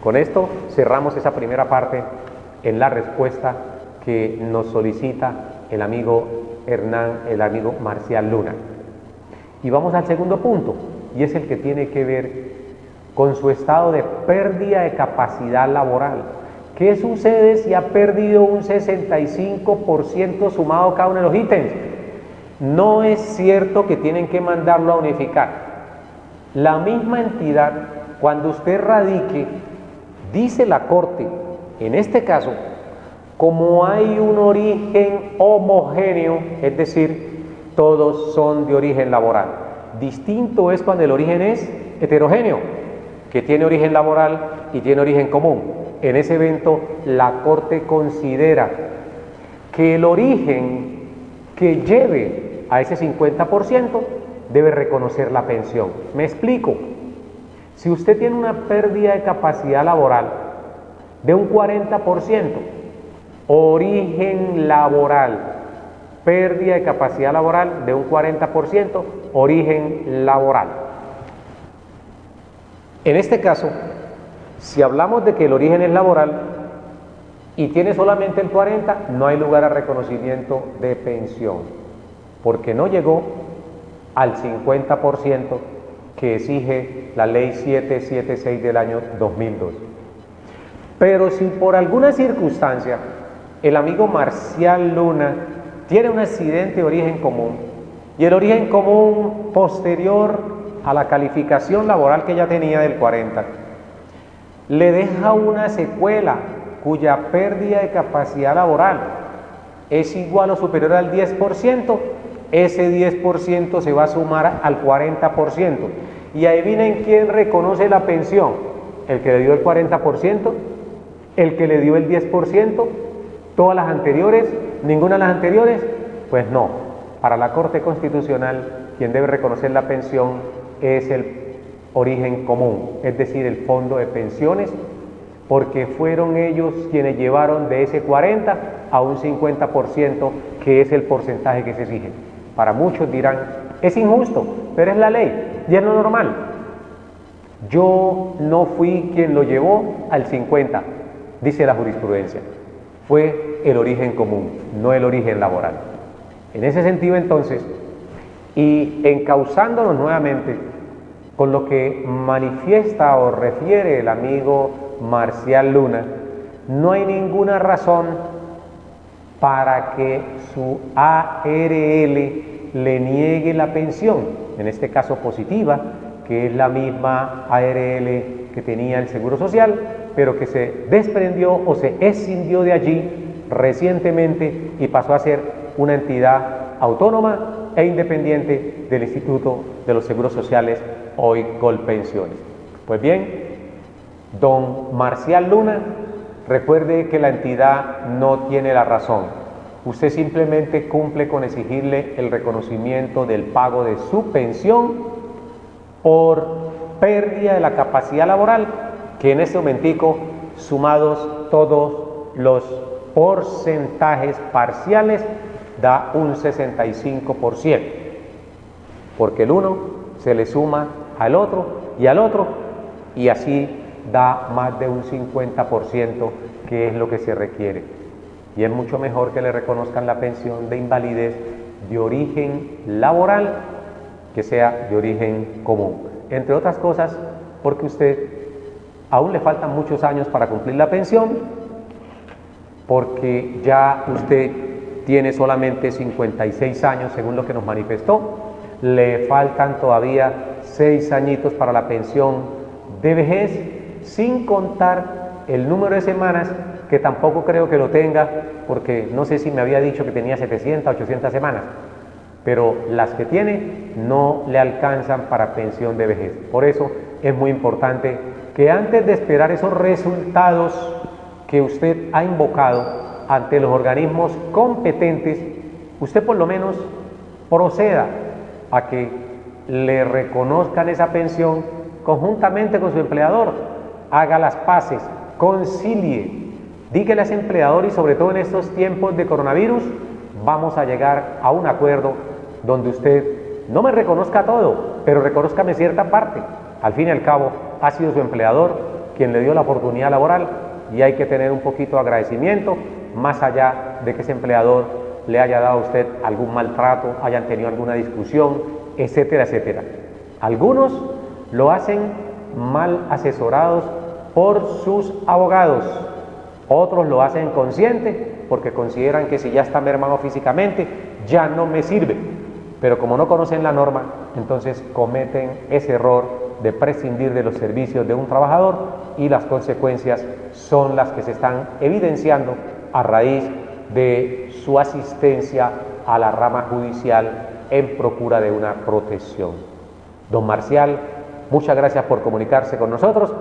Con esto cerramos esa primera parte en la respuesta que nos solicita el amigo Marcial Luna. Y vamos al segundo punto, y es el que tiene que ver con su estado de pérdida de capacidad laboral. ¿Qué sucede si ha perdido un 65% sumado cada uno de los ítems? No es cierto que tienen que mandarlo a unificar. La misma entidad, cuando usted radique, dice la Corte, en este caso, como hay un origen homogéneo, es decir, todos son de origen laboral. Distinto es cuando el origen es heterogéneo, que tiene origen laboral y tiene origen común. En ese evento, la Corte considera que el origen que lleve a ese 50% debe reconocer la pensión. Me explico. Si usted tiene una pérdida de capacidad laboral de un 40%, origen laboral, pérdida de capacidad laboral de un 40%, origen laboral. En este caso, si hablamos de que el origen es laboral y tiene solamente el 40%, no hay lugar a reconocimiento de pensión, porque no llegó al 50% que exige la ley 776 del año 2002. Pero si por alguna circunstancia el amigo Marcial Luna tiene un accidente de origen común y el origen común posterior a la calificación laboral que ya tenía del 40 le deja una secuela cuya pérdida de capacidad laboral es igual o superior al 10%, ese 10% se va a sumar al 40%. Y adivinen quién reconoce la pensión: el que le dio el 40%, el que le dio el 10%, todas las anteriores, ninguna de las anteriores. Pues no, para la Corte Constitucional quien debe reconocer la pensión es el origen común, es decir, el fondo de pensiones, porque fueron ellos quienes llevaron de ese 40 a un 50%, que es el porcentaje que se exige. Para muchos dirán, es injusto, pero es la ley y es lo normal. Yo no fui quien lo llevó al 50, dice la jurisprudencia. Fue el origen común, no el origen laboral. En ese sentido, entonces, y encauzándonos nuevamente con lo que manifiesta o refiere el amigo Marcial Luna, no hay ninguna razón para que su ARL le niegue la pensión, en este caso positiva, que es la misma ARL que tenía el Seguro Social, pero que se desprendió o se escindió de allí recientemente y pasó a ser una entidad autónoma e independiente del Instituto de los Seguros Sociales, hoy Colpensiones. Pues bien, don Marcial Luna, recuerde que la entidad no tiene la razón. Usted simplemente cumple con exigirle el reconocimiento del pago de su pensión por pérdida de la capacidad laboral, que en este momentico, sumados todos los porcentajes parciales, da un 65%, porque el uno se le suma al otro, y así da más de un 50%, que es lo que se requiere. Y es mucho mejor que le reconozcan la pensión de invalidez de origen laboral que sea de origen común. Entre otras cosas, porque usted aún le faltan muchos años para cumplir la pensión, porque ya usted tiene solamente 56 años, según lo que nos manifestó. Le faltan todavía 6 añitos para la pensión de vejez, sin contar el número de semanas, que tampoco creo que lo tenga, porque no sé si me había dicho que tenía 700, 800 semanas, pero las que tiene no le alcanzan para pensión de vejez. Por eso es muy importante que antes de esperar esos resultados que usted ha invocado ante los organismos competentes, usted por lo menos proceda a que le reconozcan esa pensión conjuntamente con su empleador, haga las paces, concilie, dígale a ese empleador, y sobre todo en estos tiempos de coronavirus, vamos a llegar a un acuerdo donde usted no me reconozca todo, pero reconózcame cierta parte. Al fin y al cabo, ha sido su empleador quien le dio la oportunidad laboral y hay que tener un poquito de agradecimiento, más allá de que ese empleador le haya dado a usted algún maltrato, hayan tenido alguna discusión, etcétera, etcétera. Algunos lo hacen mal asesorados por sus abogados, otros lo hacen consciente porque consideran que si ya está mermado físicamente, ya no me sirve. Pero como no conocen la norma, entonces cometen ese error de prescindir de los servicios de un trabajador y las consecuencias son las que se están evidenciando a raíz de su asistencia a la rama judicial en procura de una protección. Don Marcial, muchas gracias por comunicarse con nosotros.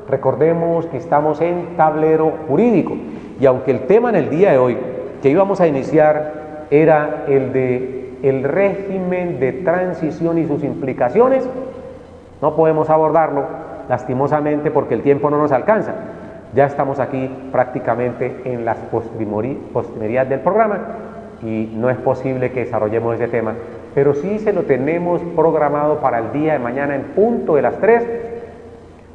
Recordemos que estamos en Tablero Jurídico y aunque el tema en el día de hoy que íbamos a iniciar era el de el régimen de transición y sus implicaciones, no podemos abordarlo lastimosamente porque el tiempo no nos alcanza. Ya estamos aquí prácticamente en las postrimerías del programa y no es posible que desarrollemos ese tema, pero sí se lo tenemos programado para el día de mañana en punto de las 3,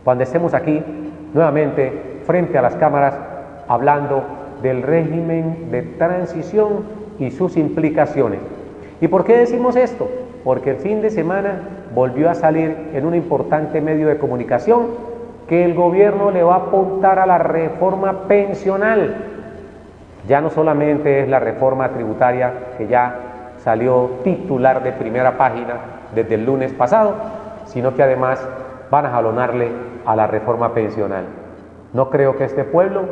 cuando estemos aquí nuevamente frente a las cámaras hablando del régimen de transición y sus implicaciones. ¿Y por qué decimos esto? Porque el fin de semana volvió a salir en un importante medio de comunicación que el gobierno le va a apuntar a la reforma pensional. Ya no solamente es la reforma tributaria que ya salió titular de primera página desde el lunes pasado, sino que además van a jalonarle a la reforma pensional. No creo que este pueblo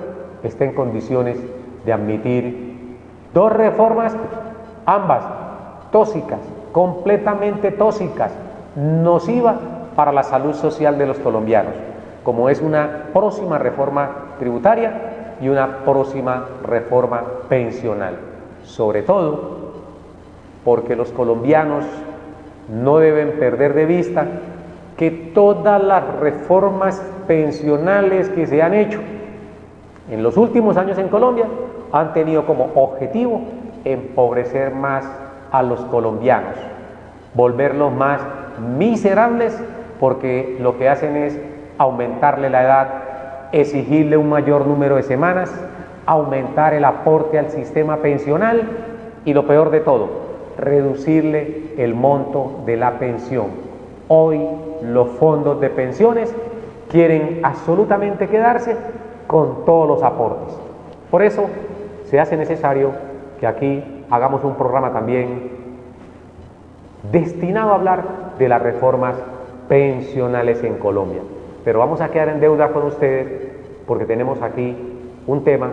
esté en condiciones de admitir dos reformas, ambas tóxicas, completamente tóxicas, nociva para la salud social de los colombianos, como es una próxima reforma tributaria y una próxima reforma pensional. Sobre todo porque los colombianos no deben perder de vista que todas las reformas pensionales que se han hecho en los últimos años en Colombia han tenido como objetivo empobrecer más a los colombianos, volverlos más miserables, porque lo que hacen es aumentarle la edad, exigirle un mayor número de semanas, aumentar el aporte al sistema pensional y lo peor de todo, reducirle el monto de la pensión. Hoy los fondos de pensiones quieren absolutamente quedarse con todos los aportes. Por eso se hace necesario que aquí hagamos un programa también destinado a hablar de las reformas pensionales en Colombia. Pero vamos a quedar en deuda con ustedes porque tenemos aquí un tema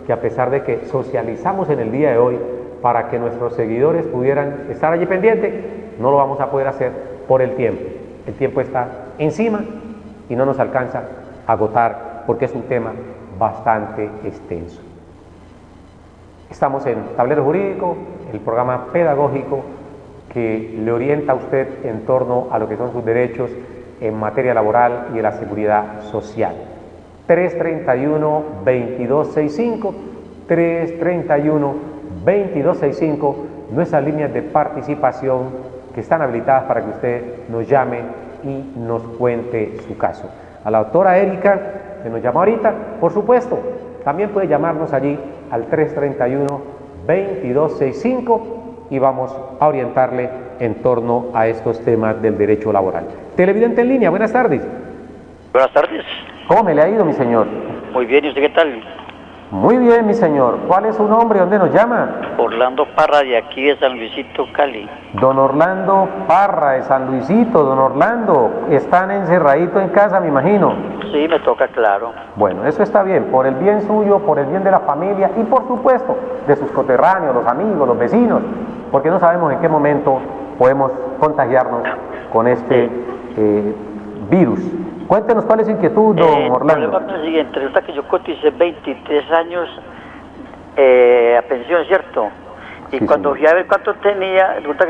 que, a pesar de que socializamos en el día de hoy para que nuestros seguidores pudieran estar allí pendientes, no lo vamos a poder hacer por el tiempo. El tiempo está encima y no nos alcanza a agotar porque es un tema bastante extenso. Estamos en Tablero Jurídico, el programa pedagógico que le orienta a usted en torno a lo que son sus derechos en materia laboral y de la seguridad social. 331-2265, 331-2265, nuestras líneas de participación que están habilitadas para que usted nos llame y nos cuente su caso. A la doctora Erika, que nos llama ahorita, por supuesto, también puede llamarnos allí al 331-2265 y vamos a orientarle en torno a estos temas del derecho laboral. Televidente en línea, buenas tardes. Buenas tardes. ¿Cómo me le ha ido, mi señor? Muy bien, ¿y usted qué tal? Muy bien, mi señor. ¿Cuál es su nombre? ¿Dónde nos llama? Orlando Parra, de aquí de San Luisito, Cali. Don Orlando Parra, de San Luisito. Don Orlando, están encerraditos en casa, me imagino. Sí, me toca, claro. Bueno, eso está bien, por el bien suyo, por el bien de la familia y por supuesto de sus coterráneos, los amigos, los vecinos, porque no sabemos en qué momento podemos contagiarnos con este virus. Cuéntenos cuál es su inquietud, don Orlando. El problema es el siguiente: resulta que yo coticé 23 años a pensión, ¿cierto? Y sí, cuando fui a ver cuánto tenía, resulta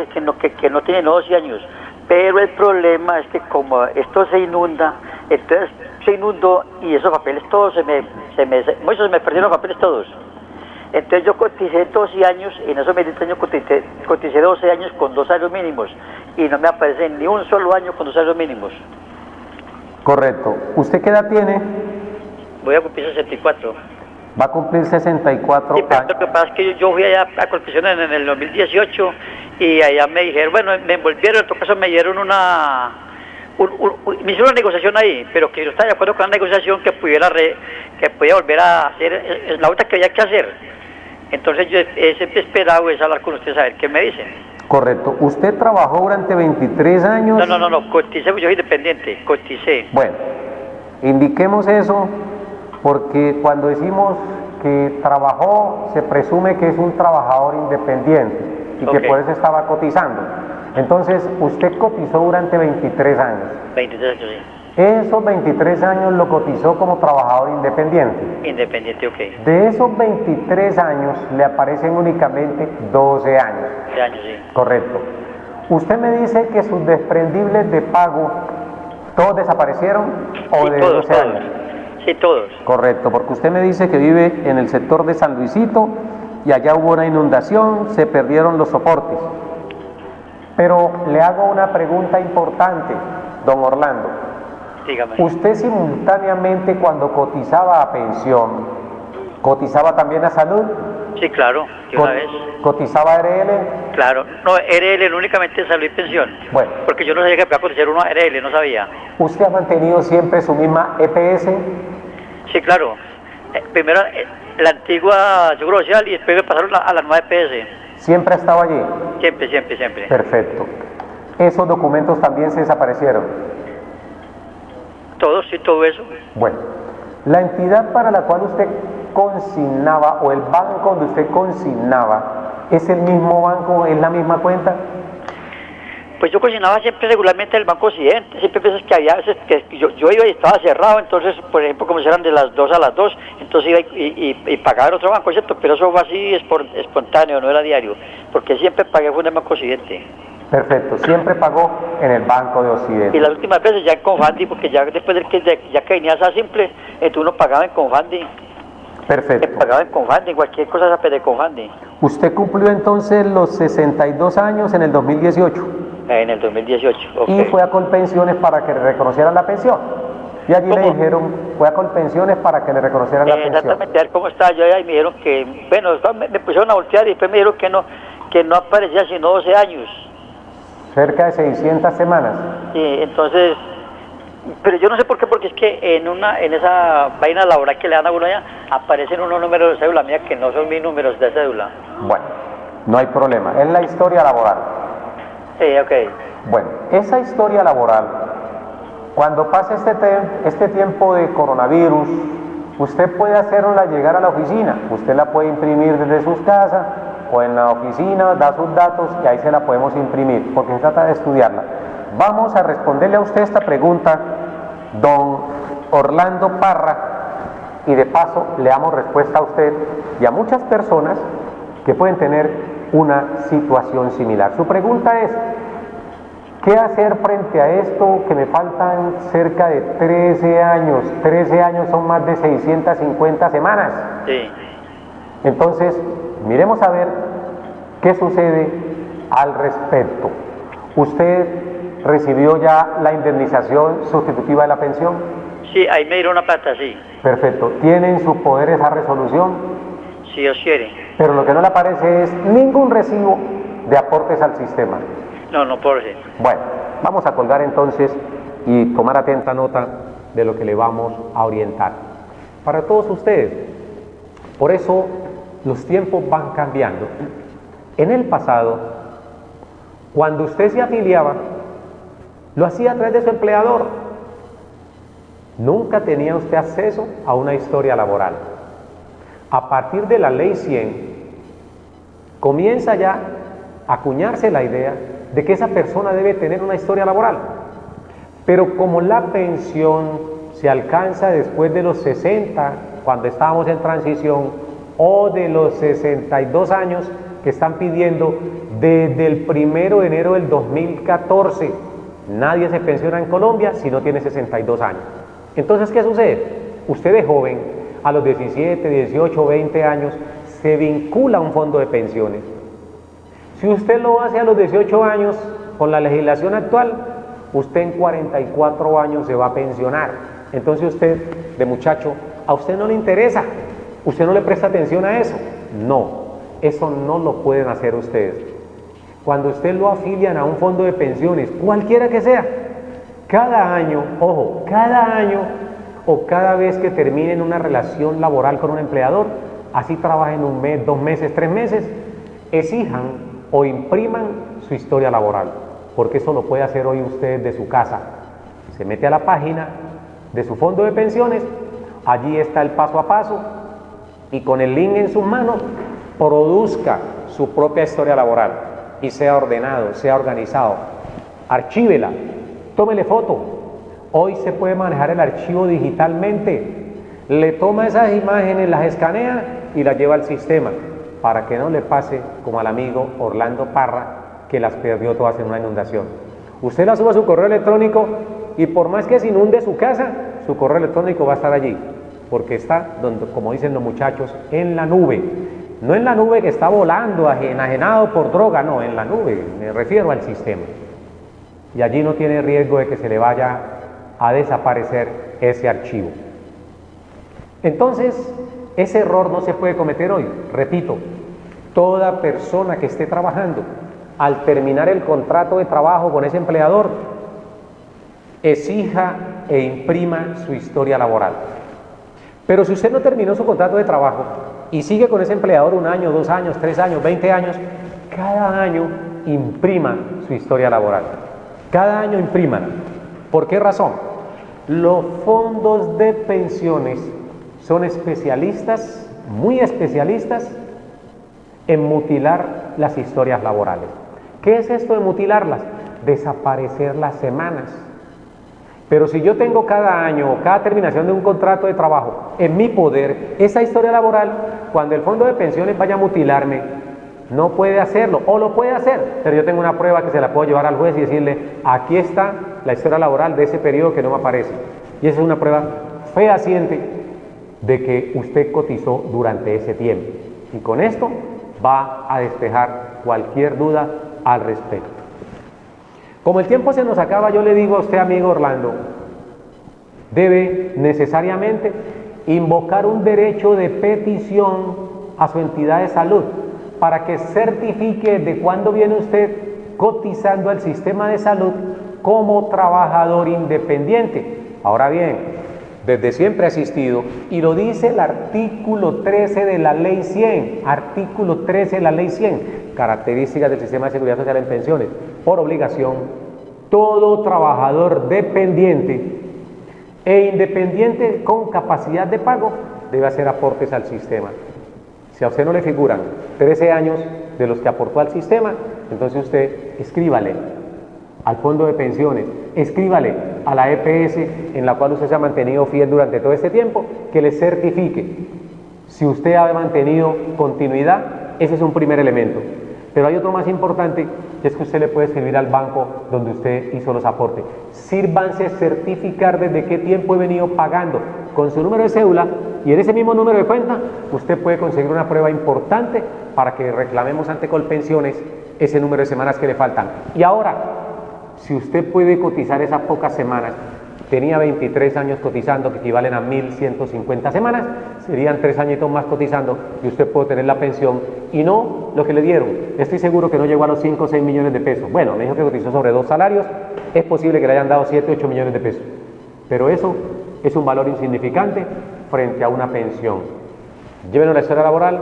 que no tiene 12 años. Pero el problema es que como esto se inunda, Entonces se inundó y esos papeles todos muchos se me perdieron los papeles todos. Entonces yo coticé 12 años y en esos 20 años coticé 12 años con 2 salarios mínimos y no me aparece ni un solo año con 2 salarios mínimos. Correcto. ¿Usted qué edad tiene? Voy a cumplir 64. Va a cumplir 64 Sí, pero años. lo que pasa es que yo fui allá a Colpensión en el 2018 y allá me dijeron, bueno, me envolvieron, en todo caso me dieron me hicieron una negociación ahí, pero que yo estaba de acuerdo con la negociación que podía volver a hacer la otra que había que hacer. Entonces yo he siempre esperado es hablar con ustedes a ver qué me dicen. Correcto. ¿Usted trabajó durante 23 años? No, coticé, yo soy independiente, coticé. Bueno, indiquemos eso porque cuando decimos que trabajó, se presume que es un trabajador independiente y que por eso estaba cotizando. Entonces, usted cotizó durante 23 años. 23 años, sí. Esos 23 años lo cotizó como trabajador independiente. Independiente, ok. De esos 23 años le aparecen únicamente 12 años. 12 años, sí. Correcto. Usted me dice que sus desprendibles de pago, ¿todos desaparecieron o Sí, de todos, 12 años? Sí, todos. Correcto, porque usted me dice que vive en el sector de San Luisito y allá hubo una inundación, se perdieron los soportes. Pero le hago una pregunta importante, don Orlando. Dígame. ¿Usted simultáneamente cuando cotizaba a pensión, cotizaba también a salud? Sí, claro, de una vez. ¿Cotizaba a RL? Claro, no, RL únicamente salud y pensión. Bueno. Porque yo no sabía que podía cotizar uno a RL, no sabía. ¿Usted ha mantenido siempre su misma EPS? Sí, claro. Primero la antigua Seguro Social y después me pasaron a la nueva EPS. ¿Siempre ha estado allí? Siempre. Perfecto. ¿Esos documentos también se desaparecieron? Todo, sí, todo eso. Bueno, la entidad para la cual usted consignaba o el banco donde usted consignaba, ¿es el mismo banco, es la misma cuenta? Pues yo consignaba siempre regularmente el Banco Occidente, siempre veces que había veces que yo iba y estaba cerrado, entonces, por ejemplo, como si eran de las 2 a las 2, entonces iba y pagaba en otro banco, ¿cierto? Pero eso fue así espontáneo, no era diario, porque siempre pagué fue en el Banco Occidente. Perfecto, siempre pagó en el Banco de Occidente. Y las últimas veces ya en Confandi, porque ya después ya que venía esa simple, entonces uno pagaba en Confandi. Perfecto. Pagaba en Confandi, cualquier cosa se pide Confandi. ¿Usted cumplió entonces los 62 años en el 2018? En el 2018, ok. Y fue a Colpensiones para que le reconocieran la pensión. Y allí le dijeron, fue a Colpensiones para que le reconocieran la pensión. Exactamente, a ver cómo estaba yo allá y me dijeron que, bueno, me pusieron a voltear y después me dijeron que no aparecía sino 12 años. Cerca de 600 semanas. Sí, entonces, pero yo no sé por qué, porque es que en esa vaina laboral que le dan a uno allá, aparecen unos números de cédula mía que no son mis números de cédula. Bueno, no hay problema, es la historia laboral. Sí, ok. Bueno, esa historia laboral, cuando pase este tiempo de coronavirus, usted puede hacerla llegar a la oficina, usted la puede imprimir desde sus casas o en la oficina, da sus datos y ahí se la podemos imprimir, porque se trata de estudiarla. Vamos a responderle a usted esta pregunta, don Orlando Parra, y de paso le damos respuesta a usted y a muchas personas que pueden tener una situación similar. Su pregunta es, ¿qué hacer frente a esto que me faltan cerca de 13 años? 13 años son más de 650 semanas. Sí. Entonces, miremos a ver qué sucede al respecto. ¿Usted recibió ya la indemnización sustitutiva de la pensión? Sí, ahí me dieron una plata, sí. Perfecto. ¿Tiene en sus poderes esa resolución? Si Dios quiere. Pero lo que no le aparece es ningún recibo de aportes al sistema. No por eso. Bueno, vamos a colgar entonces y tomar atenta nota de lo que le vamos a orientar. Para todos ustedes, por eso los tiempos van cambiando. En el pasado, cuando usted se afiliaba, lo hacía a través de su empleador. Nunca tenía usted acceso a una historia laboral. A partir de la Ley 100, comienza ya a acuñarse la idea de que esa persona debe tener una historia laboral. Pero como la pensión se alcanza después de los 60, cuando estábamos en transición, o de los 62 años que están pidiendo desde el 1 de enero del 2014, Nadie se pensiona en Colombia si no tiene 62 años. Entonces, ¿qué sucede? Usted de joven, a los 17, 18, 20 años, se vincula a un fondo de pensiones. Si usted lo hace a los 18 años, con la legislación actual, usted en 44 años se va a pensionar. Entonces usted, de muchacho, a usted no le interesa, usted no le presta atención a eso. No, eso no lo pueden hacer ustedes. Cuando usted lo afilian a un fondo de pensiones, cualquiera que sea, cada año, ojo, cada año o cada vez que terminen una relación laboral con un empleador, así trabajen un mes, 2 meses, 3 meses, exijan o impriman su historia laboral, porque eso lo puede hacer hoy usted de su casa. Se mete a la página de su fondo de pensiones, allí está el paso a paso, y con el link en sus manos, produzca su propia historia laboral y sea ordenado, sea organizado. Archívela, tómele foto. Hoy se puede manejar el archivo digitalmente. Le toma esas imágenes, las escanea y las lleva al sistema, para que no le pase como al amigo Orlando Parra, que las perdió todas en una inundación. Usted las sube a su correo electrónico y por más que se inunde su casa, su correo electrónico va a estar allí, porque está, donde, como dicen los muchachos, en la nube. No en la nube que está volando, enajenado por droga, no, en la nube, me refiero al sistema. Y allí no tiene riesgo de que se le vaya a desaparecer ese archivo. Entonces, ese error no se puede cometer hoy. Repito, toda persona que esté trabajando, al terminar el contrato de trabajo con ese empleador, exija e imprima su historia laboral. Pero si usted no terminó su contrato de trabajo y sigue con ese empleador 1 año, 2 años, 3 años, 20 años, cada año imprima su historia laboral. Cada año imprímala. ¿Por qué razón? Los fondos de pensiones son especialistas, muy especialistas, en mutilar las historias laborales. ¿Qué es esto de mutilarlas? Desaparecer las semanas. Pero si yo tengo cada año o cada terminación de un contrato de trabajo en mi poder, esa historia laboral, cuando el fondo de pensiones vaya a mutilarme, no puede hacerlo, o lo puede hacer, pero yo tengo una prueba que se la puedo llevar al juez y decirle, aquí está la historia laboral de ese periodo que no me aparece. Y esa es una prueba fehaciente de que usted cotizó durante ese tiempo. Y con esto va a despejar cualquier duda al respecto. Como el tiempo se nos acaba, yo le digo a usted, amigo Orlando, debe necesariamente invocar un derecho de petición a su entidad de salud para que certifique de cuándo viene usted cotizando al sistema de salud como trabajador independiente. Ahora bien, desde siempre ha existido, y lo dice el artículo 13 de la Ley 100, artículo 13 de la Ley 100, características del sistema de seguridad social en pensiones. Por obligación, todo trabajador dependiente e independiente con capacidad de pago debe hacer aportes al sistema. Si a usted no le figuran 13 años de los que aportó al sistema, entonces usted escríbale al fondo de pensiones, escríbale a la EPS en la cual usted se ha mantenido fiel durante todo este tiempo, que le certifique. Si usted ha mantenido continuidad, ese es un primer elemento. Pero hay otro más importante, que es que usted le puede escribir al banco donde usted hizo los aportes. Sírvanse certificar desde qué tiempo he venido pagando con su número de cédula, y en ese mismo número de cuenta usted puede conseguir una prueba importante para que reclamemos ante Colpensiones ese número de semanas que le faltan. Y ahora, si usted puede cotizar esas pocas semanas, tenía 23 años cotizando, que equivalen a 1.150 semanas, serían 3 añitos más cotizando y usted puede tener la pensión y no lo que le dieron. Estoy seguro que no llegó a los 5 o 6 millones de pesos. Bueno, me dijo que cotizó sobre 2 salarios, es posible que le hayan dado 7 o 8 millones de pesos. Pero eso es un valor insignificante frente a una pensión. Llévenos la historia laboral,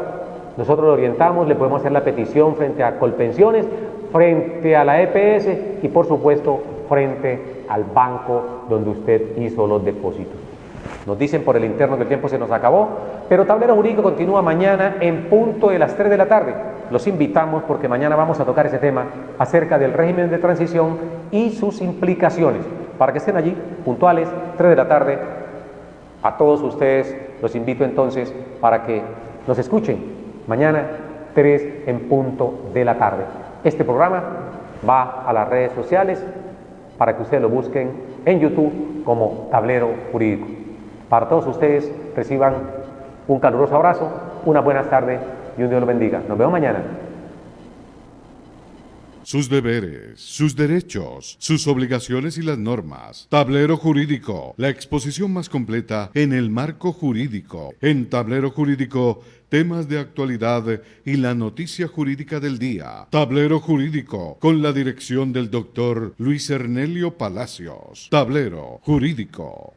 nosotros lo orientamos, le podemos hacer la petición frente a Colpensiones, frente a la EPS y por supuesto frente al banco donde usted hizo los depósitos. Nos dicen por el interno que el tiempo se nos acabó, pero Tablero Jurídico continúa mañana en punto de las 3 de la tarde. Los invitamos porque mañana vamos a tocar ese tema acerca del régimen de transición y sus implicaciones. Para que estén allí, puntuales, 3 de la tarde. A todos ustedes los invito entonces para que nos escuchen mañana 3 en punto de la tarde. Este programa va a las redes sociales para que ustedes lo busquen en YouTube como Tablero Jurídico. Para todos ustedes, reciban un caluroso abrazo, unas buenas tardes y un Dios los bendiga. Nos vemos mañana. Sus deberes, sus derechos, sus obligaciones y las normas. Tablero Jurídico, la exposición más completa en el marco jurídico. En Tablero Jurídico, temas de actualidad y la noticia jurídica del día. Tablero Jurídico, con la dirección del doctor Luis Ernelio Palacios. Tablero Jurídico.